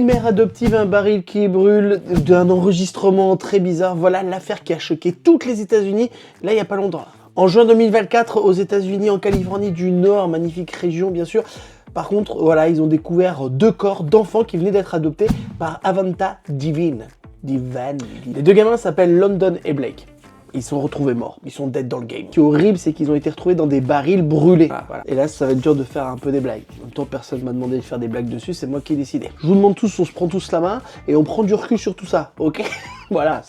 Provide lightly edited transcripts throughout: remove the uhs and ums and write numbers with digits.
Une mère adoptive, un baril qui brûle, d'un enregistrement très bizarre. Voilà l'affaire qui a choqué toutes les États-Unis, là il n'y a pas longtemps. En juin 2024, aux États-Unis, en Californie du Nord, magnifique région bien sûr. Par contre, voilà, ils ont découvert 2 corps d'enfants qui venaient d'être adoptés par Avanta Divine. Les 2 gamins s'appellent London et Blake. Ils sont retrouvés morts, ils sont dead dans le game. Ce qui est horrible, c'est qu'ils ont été retrouvés dans des barils brûlés. Voilà. Et là, ça va être dur de faire un peu des blagues. En même temps, personne m'a demandé de faire des blagues dessus, c'est moi qui ai décidé. Je vous demande tous, on se prend tous la main et on prend du recul sur tout ça, ok? Voilà,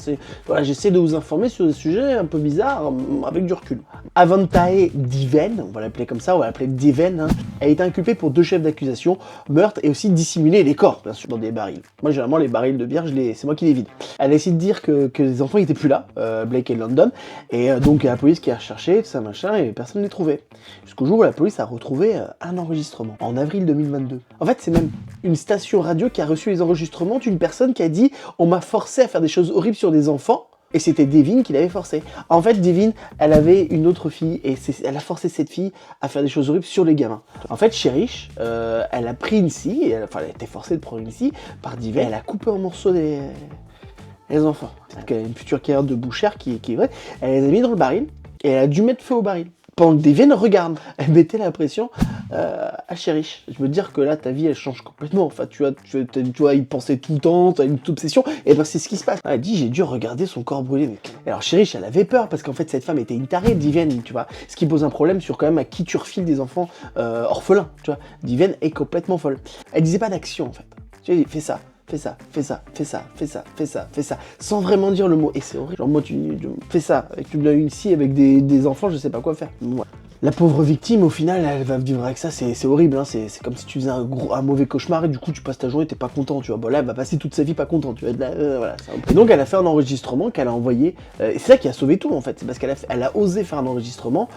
j'essaie de vous informer sur des sujets un peu bizarres avec du recul. Avantae Diven, on va l'appeler comme ça, on va l'appeler Diven, hein, a été inculpée pour 2 chefs d'accusation, meurtre et aussi dissimuler les corps, bien sûr, dans des barils. Moi, généralement, les barils de bière, c'est moi qui les vide. Elle a essayé de dire que les enfants n'étaient plus là, Blake et London, et donc il y a la police qui a recherché, tout ça, machin, et personne ne les trouvait. Jusqu'au jour où la police a retrouvé un enregistrement, en avril 2022. En fait, c'est même une station radio qui a reçu les enregistrements d'une personne qui a dit « On m'a forcé à faire des choses horribles sur des enfants ». Et c'était Devin qui l'avait forcé. En fait, Devin, elle avait une autre fille et elle a forcé cette fille à faire des choses horribles sur les gamins. En fait, Cherish, elle a pris une scie, elle a été forcée de prendre une scie par Devin. Elle a coupé en morceaux les enfants. Elle a une future carrière de bouchère qui est vraie. Elle les a mis dans le baril et elle a dû mettre feu au baril. Pendant que Devin regarde, elle mettait la pression à Cherish. Je veux dire que là, ta vie, elle change complètement. Enfin, tu vois, il pensait tout le temps, t'as une obsession, et ben c'est ce qui se passe. Elle dit, j'ai dû regarder son corps brûler. Et alors Cherish, elle avait peur, parce qu'en fait, cette femme était une tarée, Devin, tu vois. Ce qui pose un problème sur quand même à qui tu refiles des enfants orphelins, tu vois. Devin est complètement folle. Elle disait pas d'action, en fait. Tu vois, fais ça. Fais ça, fais ça, fais ça, fais ça, fais ça, fais ça, sans vraiment dire le mot. Et c'est horrible. Genre moi, tu fais ça, avec une scie, avec des enfants, je sais pas quoi faire. Ouais. La pauvre victime, au final, elle va vivre avec ça, c'est horrible, hein. C'est comme si tu faisais un mauvais cauchemar et du coup tu passes ta journée, t'es pas content, tu vois. Bon là, elle va passer toute sa vie pas content, tu vois. Voilà, et donc elle a fait un enregistrement qu'elle a envoyé, et c'est ça qui a sauvé tout en fait, c'est parce qu'elle a osé faire un enregistrement,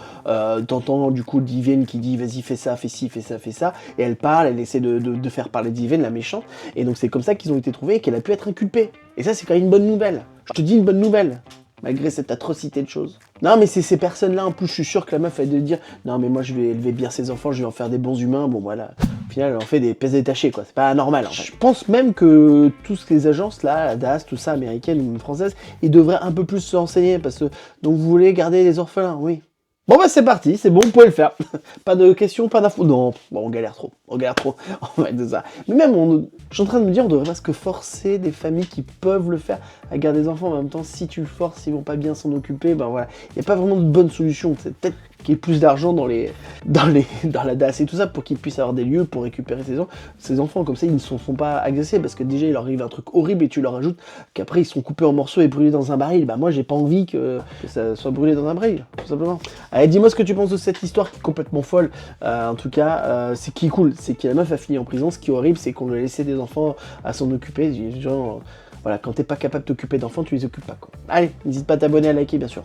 t'entends du coup Divine qui dit vas-y fais ça, fais ci, fais ça, fais ça, et elle parle, elle essaie de faire parler Divine, la méchante, et donc c'est comme ça qu'ils ont été trouvés et qu'elle a pu être inculpée. Et ça c'est quand même une bonne nouvelle. Je te dis une bonne nouvelle. Malgré cette atrocité de choses. Non mais c'est ces personnes-là, en plus je suis sûr que la meuf elle de dire non mais moi je vais élever bien ses enfants, je vais en faire des bons humains, bon voilà. Au final elle en fait des pièces détachées quoi, c'est pas normal en fait. Je pense même que toutes les agences là, la DAS, tout ça, américaines ou françaises, ils devraient un peu plus se renseigner parce que donc vous voulez garder les orphelins, oui. Bon bah c'est parti, c'est bon, vous pouvez le faire. Pas de questions, pas d'infos. Non, bon, on galère trop, on va être de ça. Mais même, je suis en train de me dire, on devrait presque forcer des familles qui peuvent le faire à garder des enfants. En même temps, si tu le forces, ils vont pas bien s'en occuper, ben voilà. Il n'y a pas vraiment de bonne solution. C'est peut-être qu'il y ait plus d'argent dans la DAS et tout ça pour qu'ils puissent avoir des lieux pour récupérer ces enfants. Comme ça, ils ne se font pas agressés parce que déjà, il leur arrive un truc horrible et tu leur ajoutes qu'après, ils sont coupés en morceaux et brûlés dans un baril. Bah moi, j'ai pas envie que ça soit brûlé dans un baril, tout simplement. Allez, dis-moi ce que tu penses de cette histoire qui est complètement folle. En tout cas, c'est qui est cool, c'est que la meuf a fini en prison. Ce qui est horrible, c'est qu'on lui a laissé des enfants à s'en occuper. Genre, voilà, quand t'es pas capable de t'occuper d'enfants, tu les occupes pas, quoi. Allez, n'hésite pas à t'abonner, à liker, bien sûr.